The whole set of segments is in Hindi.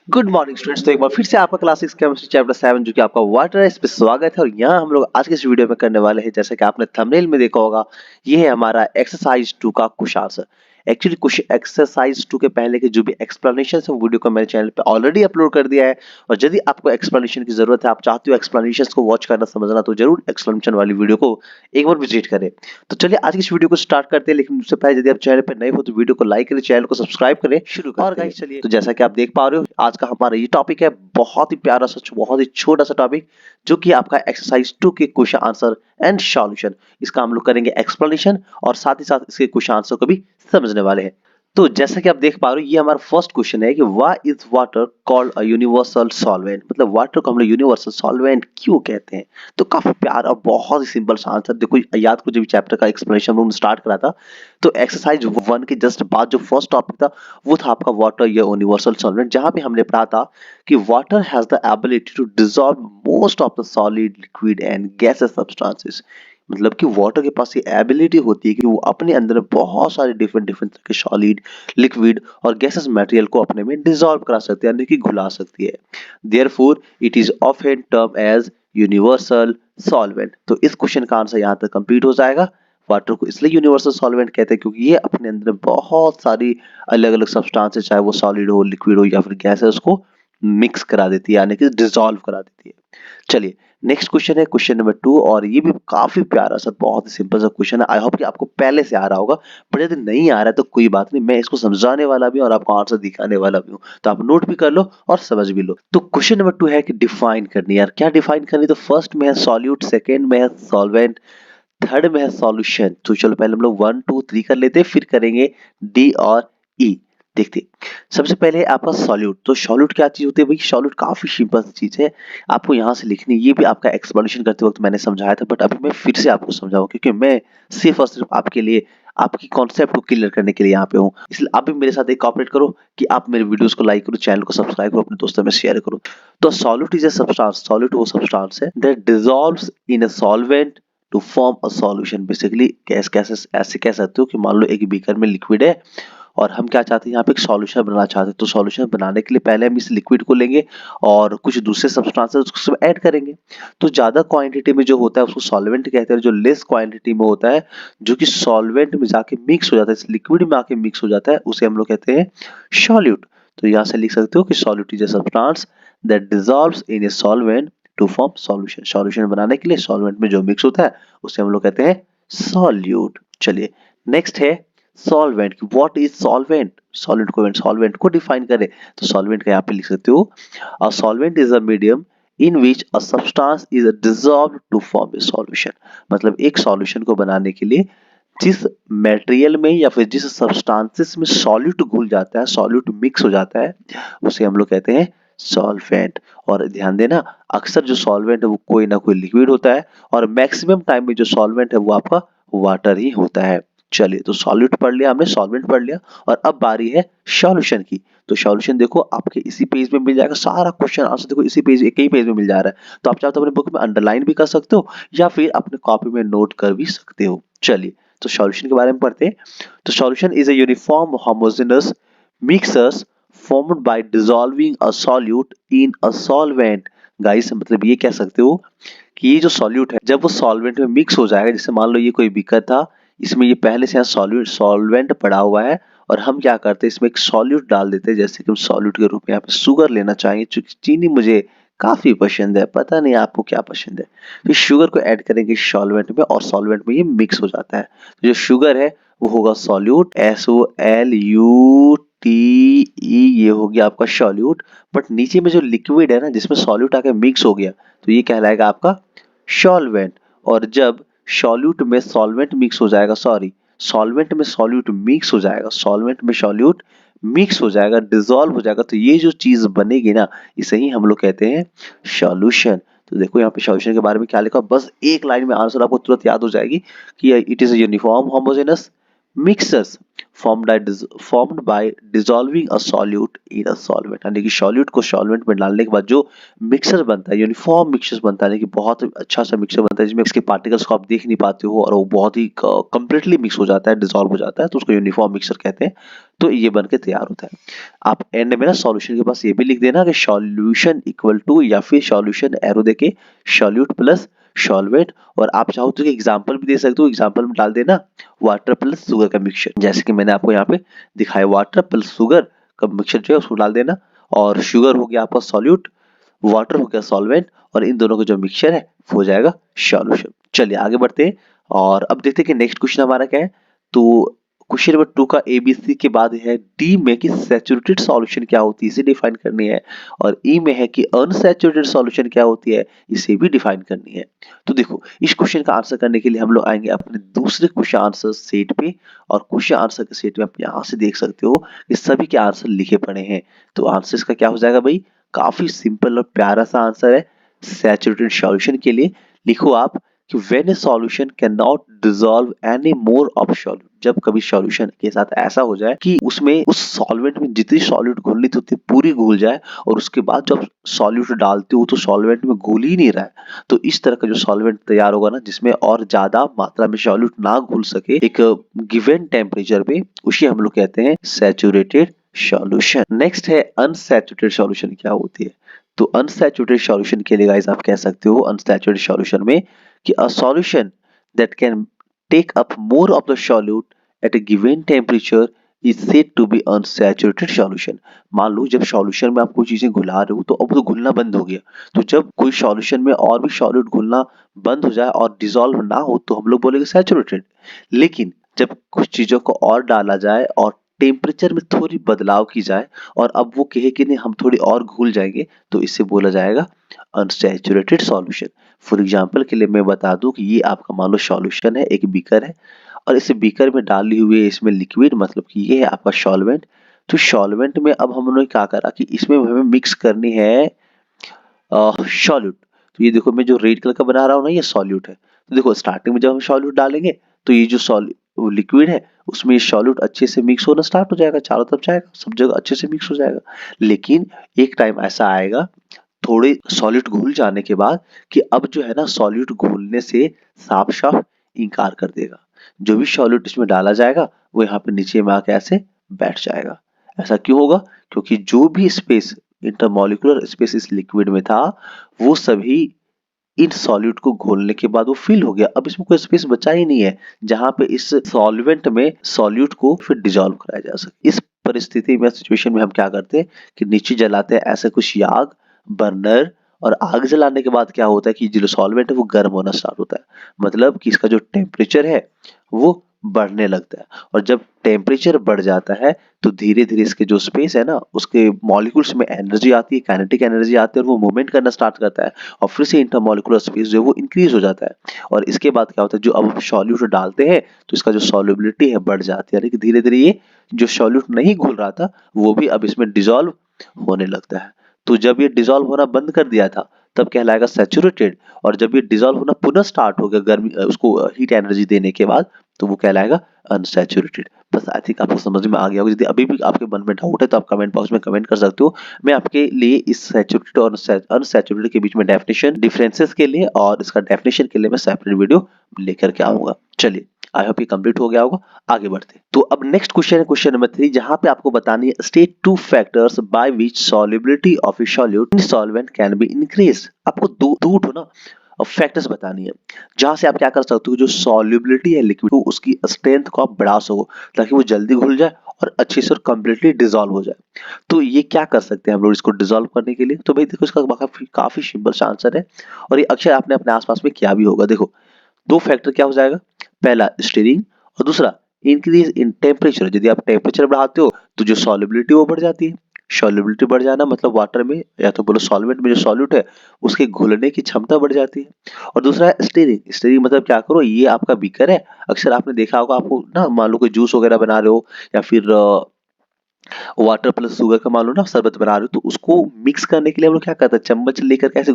Good morning students. तो एक बार फिर से आपका क्लास 6 केमिस्ट्री चैप्टर 7 जो कि आपका वाटर है इस पे स्वागत है। और यहाँ हम लोग आज के इस वीडियो में करने वाले हैं, जैसे कि आपने थंबनेल में देखा होगा, ये है हमारा एक्सरसाइज 2 का क्वेश्चन आंसर। एक्चुअली कुछ एक्सरसाइज 2 के पहले के जो भी एक्सप्लेनेशन है वो वीडियो को मेरे चैनल पे ऑलरेडी अपलोड कर दिया है। और यदि आपको एक्सप्लेनेशन की जरूरत है, आप चाहते हो एक्सप्लेनेशन को वॉच करना समझना, तो जरूर एक्सप्लेनेशन वाली वीडियो को एक बार विजिट करें। तो चलिए आज की इस वीडियो को स्टार्ट करते हैं, लेकिन उससे पहले यदि आप चैनल पर नए हो तो वीडियो को लाइक करें, चैनल को सब्सक्राइब करें। शुरू करते हैं। और गाइस चलिए, तो जैसा कि आप देख पा रहे हो, आज का हमारा ये टॉपिक है बहुत ही प्यारा सा, बहुत ही छोटा सा टॉपिक, जो कि आपका एक्सरसाइज 2 के क्वेश्चन आंसर एंड सॉल्यूशन। इसका हम लोग करेंगे एक्सप्लेनेशन और साथ ही साथ इसके क्वेश्चन आंसर को भी समझने वाले हैं। तो जैसा कि आप देख पा रहे हो, ये हमारा फर्स्ट क्वेश्चन है कि why is water called a universal solvent. मतलब वाटर को हम लोग यूनिवर्सल सॉल्वेंट क्यों कहते हैं। तो काफी प्यारा और बहुत ही सिंपल सा आंसर। देखो याद को, जब चैप्टर का एक्सप्लेनेशन हम स्टार्ट करा था, तो एक्सरसाइज 1 के जस्ट बाद जो फर्स्ट टॉपिक था वो था आपका वाटर या यूनिवर्सल सॉल्वेंट, जहां पे हमने पढ़ा था कि water has the ability to dissolve most of the solid, liquid and gases substances. मतलब कि वाटर के पास ये एबिलिटी होती है कि वो अपने अंदर बहुत सारे डिफरेंट डिफरेंट तरह के सॉलिड, लिक्विड और गैसेस मटेरियल को अपने में डिसॉल्व करा सकती है, यानी कि घुला सकती है। Therefore it is often term as universal solvent. तो इस क्वेश्चन का आंसर यहाँ तक कंप्लीट हो जाएगा। वाटर को इसलिए यूनिवर्सल सॉल्वेंट कहते हैं क्योंकि ये अपने अंदर बहुत सारी अलग अलग सब्सटेंसेस, चाहे वो सॉलिड हो, लिक्विड हो या फिर गैस है, उसको मिक्स करा देती है, यानी कि डिसॉल्व करा देती है। चलिए नेक्स्ट क्वेश्चन है क्वेश्चन नंबर 2, और ये भी काफी प्यारा सा, बहुत ही सिंपल सा क्वेश्चन है। आई होप कि आपको पहले से आ रहा होगा, पर यदि नहीं आ रहा है तो कोई बात नहीं, मैं इसको समझाने वाला भी हूं और आपको आंसर दिखाने वाला भी हूं, तो आप नोट भी कर लो और समझ भी लो। तो क्वेश्चन नंबर 2 है कि डिफाइन करनी है। यार क्या डिफाइन करनी है? तो फर्स्ट में है सॉल्यूट, सेकंड में है सॉल्वेंट, थर्ड में है सॉल्यूशन। तो चलो पहले हम लोग 1 2 3 कर लेते हैं, फिर करेंगे डी और ई। देखते सबसे पहले आपका सॉल्यूट। तो सॉल्यूट क्या चीज होती है भाई? सॉल्यूट काफी सिंपल सी चीज है, आपको यहाँ से लिखनी है। ये भी आपका एक्सप्लेनेशन करते वक्त मैंने समझाया था, बट अभी मैं फिर से आपको समझाऊं, क्योंकि मैं सिर्फ और सिर्फ आपके लिए, आपकी कॉन्सेप्ट को क्लियर करने के लिए यहाँ पे हूँ। इसलिए आप भी मेरे साथ एक कॉपरेट करो कि आप मेरे वीडियोस को लाइक करो, चैनल को सब्सक्राइब करो, अपने दोस्तों में शेयर करो। तो solute is a substance. Solute वो सब्सटेंस है that dissolves in a solvent to form a solution. Basically कैसे ऐसे कह सकते हो कि मान लो एक बीकर में लिक्विड है और हम क्या चाहते हैं, यहाँ पे एक सॉल्यूशन बनाना चाहते हैं। तो सॉल्यूशन बनाने के लिए पहले हम इस लिक्विड को लेंगे और कुछ दूसरे सब्सटेंसेस उसको ऐड करेंगे। तो ज्यादा क्वांटिटी में जो होता है उसको सॉल्वेंट कहते हैं, जो लेस क्वांटिटी में होता है, जो कि सॉल्वेंट में जाके मिक्स हो जाता है, इस लिक्विड में आके मिक्स हो जाता है, उसे हम लोग कहते हैं सॉल्यूट। तो यहाँ से लिख सकते हो कि solute is a substance that dissolves in a solvent to form solution. Solution बनाने के लिए सॉल्वेंट में जो मिक्स होता है उसे हम लोग कहते हैं सॉल्यूट। चलिए नेक्स्ट है solvent. What is solvent? Solvent को डिफाइन करें तो सॉल्वेंट का यहाँ पे लिख सकते हो, a solvent is a medium in which a substance is dissolved to form a solution. मतलब एक सॉल्यूशन को बनाने के लिए जिस मटेरियल में या फिर जिस सब्सटेंसेस में सॉल्यूट घुल जाता है, सॉल्यूट मिक्स हो जाता है, उसे हम लोग कहते हैं सॉल्वेंट। और ध्यान देना, अक्सर जो सॉल्वेंट है वो कोई ना कोई लिक्विड होता है, और मैक्सिमम टाइम में जो सॉल्वेंट है वो आपका वाटर ही होता है। चलिए, तो सॉल्यूट पढ़ लिया हमने, सॉल्वेंट पढ़ लिया, और अब बारी है सॉल्यूशन की। तो सॉल्यूशन देखो आपके इसी पेज में मिल जाएगा, सारा क्वेश्चन आंसर देखो इसी पेज, एक ही पेज में मिल जा रहा है। तो आप चाहो तो अपने बुक में अंडरलाइन भी कर सकते हो या फिर अपने कॉपी में नोट कर भी सकते हो। चलिए, तो सॉल्यूशन के बारे में पढ़ते हैं। तो solution is a uniform homogeneous mixers formed by dissolving a solute in a solvent। Guys मतलब ये कह सकते हो कि ये जो सॉल्यूट है जब वो सॉल्वेंट में मिक्स हो जाएगा, जैसे मान लो ये कोई बीकर था, इसमें ये पहले से सॉल्वेंट पड़ा हुआ है, और हम क्या करते हैं इसमें एक सॉल्यूट डाल देते हैं। जैसे कि हम सॉल्यूट के रूप में यहाँ पे शुगर लेना चाहेंगे, क्योंकि चीनी मुझे काफी पसंद है, पता नहीं आपको क्या पसंद है। फिर शुगर को ऐड करेंगे सॉल्वेंट में, और सॉल्वेंट में ये मिक्स हो जाता है। तो जो शुगर है वो होगा सॉल्यूट, SOLUTE, ये हो गया आपका सॉल्यूट। बट नीचे में जो लिक्विड है ना, जिसमें सॉल्यूट आके मिक्स हो गया, तो ये कहलाएगा आपका सॉल्वेंट। और जब सॉल्यूट में सॉल्वेंट मिक्स हो जाएगा, सॉरी, सॉल्वेंट में सॉल्यूट मिक्स हो जाएगा, सॉल्वेंट में सॉल्यूट मिक्स हो जाएगा, डिसॉल्व हो जाएगा, तो ये जो चीज बनेगी ना, इसे ही हम लोग कहते हैं सॉल्यूशन। तो देखो यहाँ पे सॉल्यूशन के बारे में क्या लिखा, बस एक लाइन में आंसर आपको तुरंत याद हो जाएगी कि it is a uniform homogeneous mixers formed by dissolving a solute in a solvent, यानी कि सॉल्यूट को सॉल्वेंट में डालने के बाद जो मिक्सर बनता है, यूनिफॉर्म मिक्सर बनता है, यानी कि बहुत अच्छा सा मिक्सर बनता है जिसमें इसके पार्टिकल्स को आप देख नहीं पाते हो और वो बहुत ही कंप्लीटली मिक्स हो जाता है, डिसॉल्व हो जाता है, तो उसको यूनिफॉर्म मिक्सर कहते हैं। तो ये बन के तैयार होता है। आप एंड में ना सॉल्यूशन के पास ये भी लिख देना कि सॉल्यूशन इक्वल टू, या फिर सॉल्यूशन एरो देके सॉल्यूट प्लस सॉल्वेंट, और आप चाहो तो एग्जांपल भी दे सकते हो, एग्जांपल में डाल देना वाटर प्लस शुगर का मिक्सचर, जैसे कि मैंने आपको यहाँ पे दिखाया, वाटर प्लस शुगर का मिक्सचर जो है उसको डाल देना, और शुगर हो गया आपका सॉल्यूट, वाटर हो गया सॉल्वेंट, और इन दोनों का जो मिक्सचर है वो हो जाएगा सॉल्यूशन। चलिए आगे बढ़ते हैं और अब देखते हैं कि नेक्स्ट क्वेश्चन हमारा क्या है। तो क्वेश्चन नंबर 2 का एबीसी के बाद है डी में कि सैचुरेटेड सॉल्यूशन क्या होती है, इसे डिफाइन करनी है, और ई में है कि अनसैचुरेटेड सॉल्यूशन क्या होती है, इसे भी डिफाइन करनी है। तो देखो इस क्वेश्चन का आंसर करने के लिए हम लोग आएंगे अपने दूसरे क्वेश्चन आंसर सेट पे, और क्वेश्चन आंसर के सेट में आप यहाँ से देख सकते हो कि सभी के आंसर लिखे पड़े हैं। तो आंसर इसका क्या हो जाएगा भाई, काफी सिंपल और प्यारा सा आंसर है। सैचुरेटेड सॉल्यूशन के लिए लिखो आप कि when A solution can not dissolve any more of solute, जब कभी सॉल्यूशन के साथ ऐसा हो जाए कि उसमें उस सॉल्वेंट में जितनी सॉल्यूट घुलनी थी उतनी पूरी घुल जाए, और उसके बाद जब सॉल्यूट डालते हो तो सॉल्वेंट में घुल ही नहीं रहा है, तो इस तरह का जो सॉल्वेंट तैयार होगा ना जिसमें और ज्यादा मात्रा में सॉल्यूट ना घुल सके एक गिवन टेम्परेचर पे, उसे हम लोग कहते हैं सैचुरेटेड सॉल्यूशन। नेक्स्ट है अनसैचुरेटेड सॉल्यूशन क्या होती है। तो अनसैचुरेटेड सॉल्यूशन के लिए गाइस आप कह सकते हो अनसैचुरेटेड सॉल्यूशन में कि a solution that can take up more of the solute at a given temperature is said to be unsaturated solution। मान लो जब सॉल्यूशन में आप कोई चीजें घुला रहे हो तो अब तो घुलना बंद हो गया, तो जब कोई सॉल्यूशन में और भी सॉल्यूट घुलना बंद हो जाए और डिसॉल्व ना हो तो हम लोग बोलेंगे सैचुरेटेड। लेकिन जब कुछ चीजों को और डाला जाए और टेम्परेचर में थोड़ी बदलाव की जाए और अब वो कहे कि नहीं हम थोड़ी और घुल जाएंगे, तो इसे बोला जाएगा अनसैचुरेटेड सॉल्यूशन। फॉर एग्जाम्पल के लिए मैं बता दूं कि ये आपका मान लो सॉल्यूशन है, एक बीकर है, और इस बीकर में डाली हुई है इसमें लिक्विड, मतलब कि ये है आपका सॉल्वेंट। तो सॉल्वेंट में अब हम लोगों ने क्या करा कि इसमें हमें मिक्स करनी है सॉल्यूट। तो ये देखो मैं जो रेड कलर का बना रहा हूँ ना ये सॉल्यूट है। तो देखो स्टार्टिंग में जब हम सॉल्यूट डालेंगे तो ये जो लिक्विड है उसमें ये सॉल्यूट अच्छे से मिक्स होना स्टार्ट हो जाएगा, चारों तरफ जाएगा, सब जगह अच्छे से मिक्स हो जाएगा। लेकिन एक टाइम ऐसा आएगा थोड़े सॉल्यूट घुल जाने के बाद कि अब जो है ना सॉल्यूट घुलने से साफ साफ इनकार कर देगा। जो भी सॉल्यूट इसमें डाला जाएगा वो यहाँ पे नीचे में आके ऐसे बैठ जाएगा। ऐसा क्यों होगा, क्योंकि जो भी स्पेस इंटरमॉलिक्यूलर स्पेस इस लिक्विड में था वो सभी इन सॉल्यूट को घोलने के बाद वो फिल हो गया। अब इसमें कोई स्पेस बचा ही नहीं है जहां पे इस सॉल्वेंट में सॉल्यूट को फिर डिसॉल्व कराया जा सके। इस परिस्थिति में सिचुएशन में हम क्या करते हैं कि नीचे जलाते हैं ऐसे कुछ आग, बर्नर, और आग जलाने के बाद क्या होता है कि जो सॉल्वेंट है वो गर्म होना स्टार्ट होता है, मतलब कि इसका जो टेम्परेचर है वो बढ़ने लगता है। और जब टेम्परेचर बढ़ जाता है तो धीरे धीरे इसके जो स्पेस है ना उसके मॉलिक्यूल्स में एनर्जी आती है, काइनेटिक एनर्जी आती है, और वो मूवमेंट करना स्टार्ट करता है, और फिर से इंटरमॉलिक्यूलर स्पेस जो है वो इंक्रीज हो जाता है। और इसके बाद क्या होता है जो अब हम सॉल्यूट डालते हैं तो इसका जो सॉल्युबिलिटी है बढ़ जाती है, यानी कि धीरे धीरे ये जो सॉल्यूट नहीं घुल रहा था वो भी अब इसमें डिसॉल्व होने लगता है। तो जब ये डिसॉल्व होना बंद कर दिया था तब कहलाएगा सैचुरेटेड, और जब ये डिसॉल्व होना पुनः स्टार्ट हो गया गर्मी उसको हीट एनर्जी देने के बाद तो वो कहलाएगा अनसैचुरेटेड। बस आई थिंक आपको समझ में आ गया होगा। यदि अभी भी आपके मन में डाउट है तो आप कमेंट बॉक्स में कमेंट कर सकते हो। मैं आपके लिए इस सैचुरेटेड और अनसैचुरेटेड के बीच में डेफिनेशन डिफरेंसेस के लिए और इसका डेफिनेशन के लिए मैं सेपरेट वीडियो लेकर के आऊंगा। चलिए आई होप ये कंप्लीट हो गया होगा। आगे बढ़ते हैं। तो अब नेक्स्ट क्वेश्चन है क्वेश्चन नंबर 3, जहां पे आपको बतानी है state 2 factors by which solubility of A solute in solvent can be increase. आपको दो ठो ना फैक्टर्स बतानी है जहां से आप क्या कर सकते हो जो सॉल्युबिलिटी है लिक्विड को उसकी स्ट्रेंथ को आप बढ़ा सको ताकि वो जल्दी घुल जाए और अच्छे से और कंप्लीटली डिसॉल्व हो जाए। तो ये क्या कर सकते हैं हम लोग इसको डिसॉल्व करने के लिए, तो भाई देखो इसका काफी सिंपल सा आंसर है, और ये अक्सर आपने अपने आसपास में किया भी होगा। देखो दो फैक्टर क्या हो जाएगा, पहला स्टीरिंग और दूसरा इंक्रीज इन टेम्परेचर। यदि आप टेम्परेचर बढ़ाते हो तो जो सॉल्युबिलिटी वो बढ़ जाती है। सॉल्युबिलिटी बढ़ जाना मतलब वाटर में या तो बोलो सॉल्वेंट में जो सॉल्यूट है उसके घुलने की क्षमता बढ़ जाती है। और दूसरा है स्टीरिंग। स्टीरिंग मतलब क्या करो, ये आपका बीकर है, अक्सर आपने देखा होगा, आपको ना मान लो कोई जूस वगैरह बना रहे हो या फिर वाटर प्लस शुगर का मान लो ना शरबत बना रहे हो, तो उसको मिक्स करने के लिए हम लोग क्या करते हैं चम्मच लेकर कैसे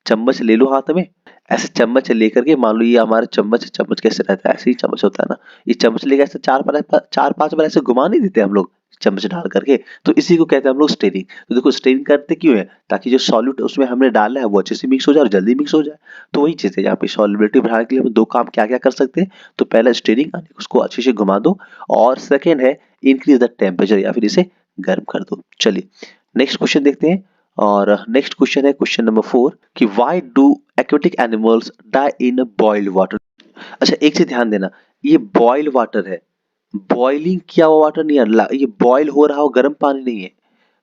चम्मच ले लो हाथ में, ऐसे चम्मच लेकर के, मान लो ये हमारा चम्मच है, चम्मच कैसे रहता है, ऐसे ही चम्मच होता है ना, ये चम्मच लेकर ऐसे चार पांच बार ऐसे घुमा नहीं देते हम लोग चम्मच डाल करके, तो इसी को कहते हैं हम लोग स्टेरिंग। तो देखो स्टेरिंग करते क्यों है, ताकि जो सॉल्यूट उसमें हमने डाला है वो अच्छे से मिक्स हो जाए और जल्दी मिक्स हो जाए। तो वही चीज है, यहाँ पे सॉल्युबिलिटी बढ़ाने के लिए हम दो काम क्या क्या कर सकते हैं, तो पहला स्टेरिंग, उसको अच्छे से घुमा दो, और सेकेंड है इंक्रीज द टेम्परेचर, या फिर इसे गर्म कर दो। चलिए नेक्स्ट क्वेश्चन देखते हैं। और नेक्स्ट क्वेश्चन है क्वेश्चन नंबर 4 कि why do aquatic animals die in boiled water. अच्छा एक चीज ध्यान देना, ये बॉइल्ड वाटर है, बॉइलिंग किया हुआ वाटर नहीं है, ये बॉइल हो रहा हो गर्म पानी नहीं है,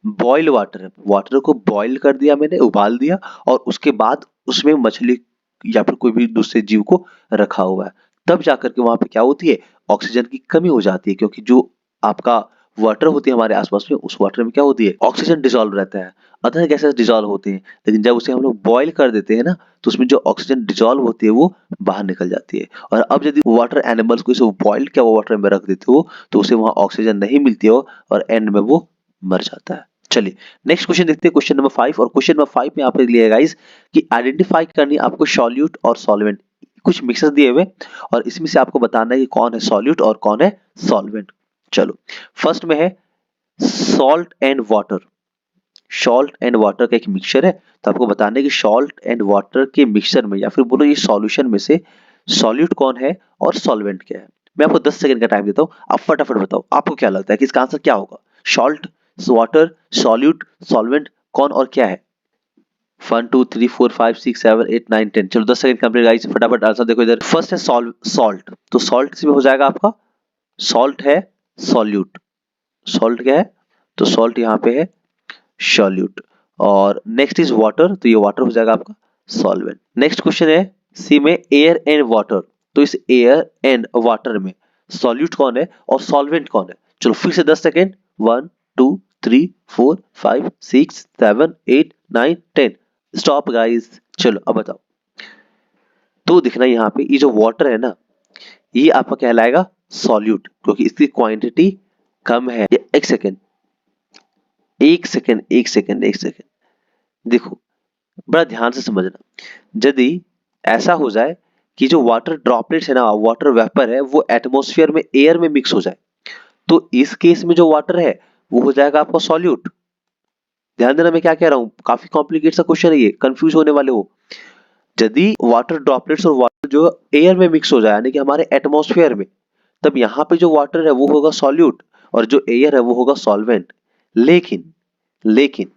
बॉइल्ड वाटर है। वाटर को बॉइल कर दिया मैंने, उबाल दिया, और उसके बाद उसमें मछली या फिर कोई भी दूसरे जीव को रखा हुआ है, तब जाकर के वहां पे क्या होती है, ऑक्सीजन की कमी हो जाती है, क्योंकि जो आपका वाटर होती है हमारे आसपास में, उस वाटर में क्या होती है, ऑक्सीजन डिसॉल्व रहता है, अदर गैसेस डिसॉल्व होते हैं, लेकिन जब उसे हम लोग बॉईल कर देते हैं ना, तो उसमें जो ऑक्सीजन डिसॉल्व होती है वो बाहर निकल जाती है। और अब यदि वाटर एनिमल्स को इसे बॉइल्ड किया हुआ वाटर में रख देते हो, तो उसे वहां ऑक्सीजन नहीं मिलती हो, और एंड में वो मर जाता है। चलिए नेक्स्ट क्वेश्चन देखते हैं, क्वेश्चन नंबर 5। और क्वेश्चन नंबर 5 में आपके लिए गाइस कि आइडेंटिफाई करनी है आपको सॉल्यूट और सॉल्वेंट, कुछ मिक्सर दिए हुए, और इसमें से आपको बताना है कि कौन है सॉल्यूट और कौन है सॉल्वेंट। चलो फर्स्ट में है salt and water. Salt and water का एक मिक्सचर है, तो आपको बताना है कि सॉल्ट एंड वाटर के मिक्सचर में, या फिर बोलो ये सॉल्यूशन में से सॉल्यूट कौन है और सॉल्वेंट क्या है। मैं आपको 10 सेकंड का टाइम देता हूँ, आप फटाफट बताओ आपको क्या लगता है कि इसका आंसर क्या होगा। सॉल्ट, वाटर, सॉल्यूट, सॉल्वेंट, कौन और क्या है। 1 2 3 4 5 6 7 8 9 10। चलो 10 सेकंड कंप्लीट गाइस, फटाफट आंसर देखो इधर। फर्स्ट है सॉल्ट, तो सॉल्ट इसमें हो जाएगा आपका, सॉल्ट है सॉल्यूट, सॉल्ट क्या है, तो सॉल्ट यहाँ पे है सॉल्यूट। और नेक्स्ट इज वाटर, तो ये वाटर हो जाएगा आपका सॉल्वेंट। नेक्स्ट क्वेश्चन है सी में एयर एंड वाटर, तो इस एयर एंड वाटर में सॉल्यूट कौन है और सॉल्वेंट कौन है। चलो फिर से 10 सेकेंड, 1 2 3 4 5 6 7 8 9 10। स्टॉप गाइस, चलो अब बताओ। तो दिखना यहाँ पे ये जो वाटर है ना, ये आपका कहलाएगा सॉल्यूट, क्योंकि इसकी क्वांटिटी कम है। एक सेकेंड, एक सेकेंड, देखो बड़ा ध्यान से समझना, यदि ऐसा हो जाए कि जो वाटर ड्रॉपलेट्स है ना, वाटर वेपर है, वो एटमॉस्फेयर में एयर में मिक्स हो जाए, तो इस केस में जो वाटर है वो हो जाएगा आपका सॉल्यूट। ध्यान देना मैं क्या कह रहा हूँ, काफी कॉम्प्लिकेट सा क्वेश्चन है ये, कंफ्यूज होने वाले हो। यदि वाटर ड्रॉपलेट्स और वाटर जो एयर में मिक्स हो जाए, यानी कि हमारे एटमॉस्फेयर में, तब यहाँ पे जो वाटर है वो होगा सॉल्यूट, और जो एयर है वो होगा सॉल्वेंट। लेकिन लेकिन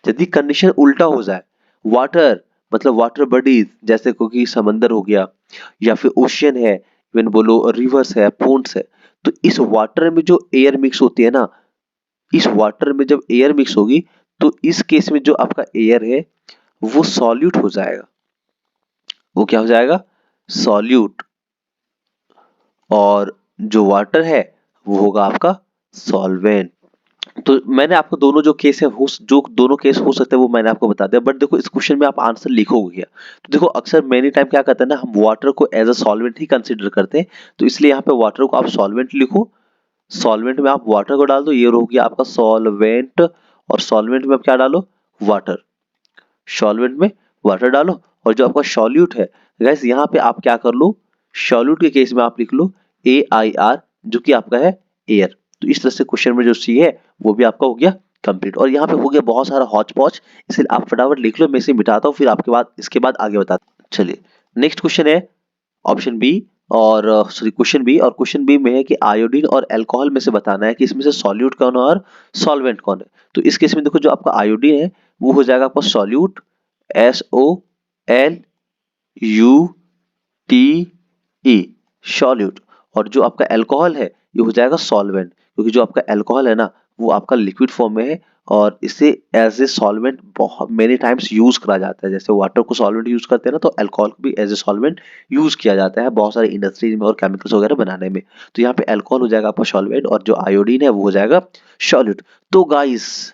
यदि कंडीशन उल्टा हो जाए, वाटर मतलब वाटर बॉडीज जैसे कोई समंदर हो गया, या फिर ओशियन है, इवन बोलो रिवर्स है, पोन्स है, तो इस वाटर में जो एयर मिक्स होती है ना, इस वाटर में जब एयर मिक्स होगी, तो इस केस में जो आपका एयर है वो सॉल्यूट हो जाएगा, वो क्या हो जाएगा, सॉल्यूट। और जो वाटर है वो होगा आपका सॉल्वेंट। तो मैंने आपको दोनों जो केस है हो, जो दोनों केस हो सकते हैं वो मैंने आपको बता दिया, बट देखो इस क्वेश्चन में आप आंसर लिखोगे क्या। तो देखो अक्सर मेनी टाइम क्या करते हैं ना, हम वाटर को एज अ सॉल्वेंट ही कंसीडर करते हैं, तो इसलिए यहाँ पे वाटर को आप सॉल्वेंट लिखो, सॉल्वेंट में आप वाटर को डाल दो, ये हो गया आपका सॉल्वेंट, और सॉल्वेंट में आप क्या डालो, वाटर, सॉल्वेंट में वाटर डालो, और जो आपका सॉल्यूट है गैस, यहाँ पे आप क्या कर लो, सॉल्यूट के केस में आप लिख लो AIR, जो कि आपका है एयर। तो इस तरह से क्वेश्चन में जो सी है वो भी आपका हो गया कंप्लीट, और यहाँ पे हो गया बहुत सारा हौच पौच, इसलिए आप फटाफट लिख लो, मैं इसे मिटाता हूँ, फिर आपके बाद इसके बाद आगे बताता हूँ। चलिए नेक्स्ट क्वेश्चन है ऑप्शन बी, और सॉरी क्वेश्चन बी, और क्वेश्चन बी में है कि आयोडीन और अल्कोहल में से बताना है कि इसमें से सॉल्यूट कौन है और सॉल्वेंट कौन है। तो इस केस में देखो जो आपका आयोडीन है वो हो जाएगा आपका सॉल्यूट, SOLUTE, सॉल्यूट। और जो आपका अल्कोहल है ये हो जाएगा सॉल्वेंट, क्योंकि जो आपका अल्कोहल है ना वो आपका लिक्विड फॉर्म में है, और इसे एज ए सॉल्वेंट बहुत मेनी टाइम्स यूज करा जाता है। जैसे वाटर को सॉल्वेंट यूज करते हैं ना, तो अल्कोहल को भी एज ए सॉल्वेंट यूज किया जाता है बहुत सारे इंडस्ट्रीज में और केमिकल्स वगैरह बनाने में। तो यहाँ पे अल्कोहल हो जाएगा आपका सॉल्वेंट, और जो आयोडीन है वो हो जाएगा सॉल्यूट। तो गाइस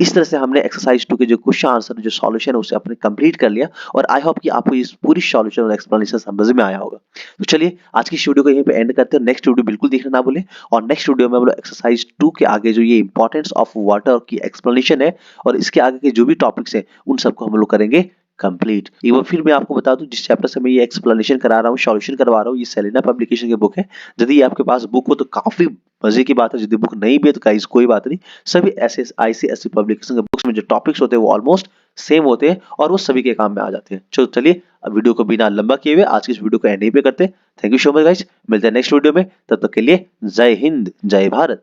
इस तरह से हमने एक्सरसाइज 2 के जो क्वेश्चन आंसर जो सॉल्यूशन है उसे आपने कंप्लीट कर लिया, और आई होप कि आपको इस पूरी सॉल्यूशन और एक्सप्लेनेशन समझ में आया होगा। तो चलिए आज की इस वीडियो को यहीं पे एंड करते हैं, नेक्स्ट वीडियो बिल्कुल देखना ना भूलें, और नेक्स्ट वीडियो में हम लोग एक्सरसाइज 2 के आगे जो ये इंपॉर्टेंस ऑफ वाटर की एक्सप्लेनेशन है और इसके आगे के जो भी टॉपिक्स हैं उन सबको हम लोग करेंगे कंप्लीट। एक बार फिर मैं आपको बता दूं, जिस चैप्टर से मैं ये एक्सप्लेनेशन करा रहा हूँ, सॉल्यूशन करवा रहा हूँ, ये सेलेना पब्लिकेशन की बुक है। यदि ये आपके पास बुक हो तो काफी मजे की बात है, यदि बुक नहीं भी है तो गाइस कोई बात नहीं, सभी ऐसे आईसीएसई पब्लिकेशन के बुक्स में जो टॉपिक्स होते हैं वो ऑलमोस्ट सेम होते हैं और वो सभी के काम में आ जाते हैं। चलो चलिए, अब वीडियो को बिना लंबा किए हुए आज की इस वीडियो को एंड यहीं पे करते हैं। Thank you so much guys, मिलते हैं नेक्स्ट वीडियो में, तब तक के लिए जय हिंद, जय भारत।